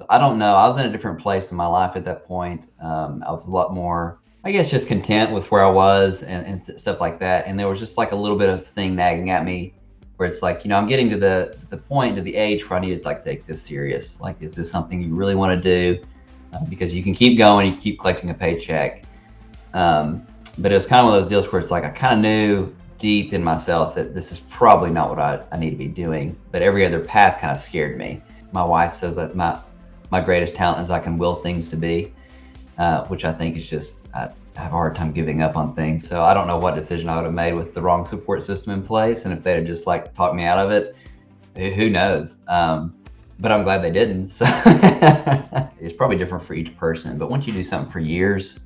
So I don't know. I was in a different place in my life at that point. I was a lot more, I guess, just content with where I was and stuff like that. And there was just like a little bit of thing nagging at me where it's like, I'm getting to the point, to the age where I need to like take this serious. Like, is this something you really want to do? Because you can keep going, you keep collecting a paycheck. But it was kind of one of those deals where it's like I kind of knew deep in myself that this is probably not what I need to be doing. But every other path kind of scared me. My wife says that my greatest talent is I can will things to be, which I think is just, I have a hard time giving up on things. So I don't know what decision I would have made with the wrong support system in place. And if they had just like talked me out of it, who knows? But I'm glad they didn't. So it's probably different for each person. But once you do something for years,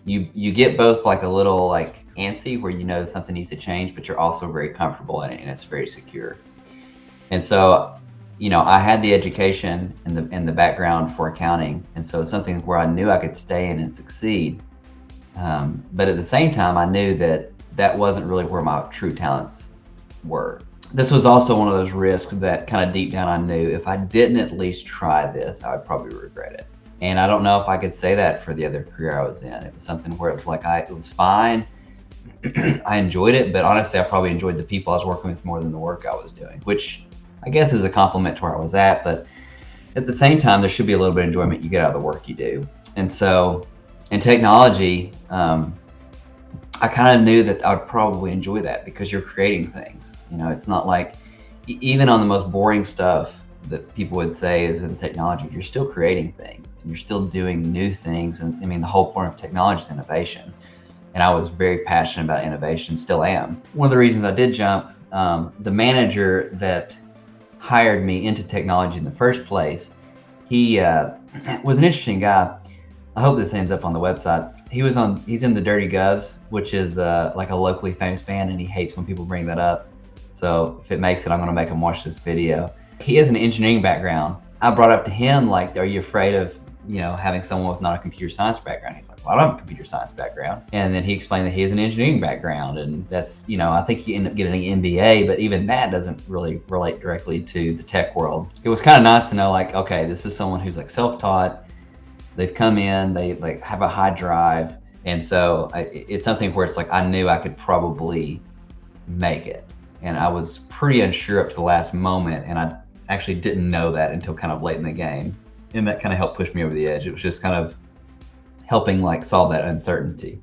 you get both like a little like antsy where something needs to change, but you're also very comfortable in it and it's very secure. And so, I had the education and the background for accounting, and so it's something where I knew I could stay in and succeed. But at the same time, I knew that that wasn't really where my true talents were. This was also one of those risks that kind of deep down I knew if I didn't at least try this, I would probably regret it. And I don't know if I could say that for the other career I was in. It was something where it was like, it was fine. I enjoyed it, but honestly, I probably enjoyed the people I was working with more than the work I was doing, which I guess is a compliment to where I was at. But at the same time, there should be a little bit of enjoyment you get out of the work you do. And so in technology, I kind of knew that I would probably enjoy that because you're creating things. It's not like, even on the most boring stuff that people would say is in technology, you're still creating things and you're still doing new things. And I mean, the whole point of technology is innovation. And I was very passionate about innovation, still am. One of the reasons I did jump, the manager that hired me into technology in the first place, he was an interesting guy. I hope this ends up on the website. He's in the Dirty Govs, which is like a locally famous band, and he hates when people bring that up. So if it makes it, I'm gonna make him watch this video. He has an engineering background. I brought up to him, like, are you afraid of having someone with not a computer science background? He's like, well, I don't have a computer science background. And then he explained that he has an engineering background, and that's, I think he ended up getting an MBA, but even that doesn't really relate directly to the tech world. It was kind of nice to know, like, okay, this is someone who's like self-taught. They've come in, they like have a high drive. And so it's something where it's like, I knew I could probably make it. And I was pretty unsure up to the last moment. And I actually didn't know that until kind of late in the game. And that kind of helped push me over the edge. It was just kind of helping like solve that uncertainty.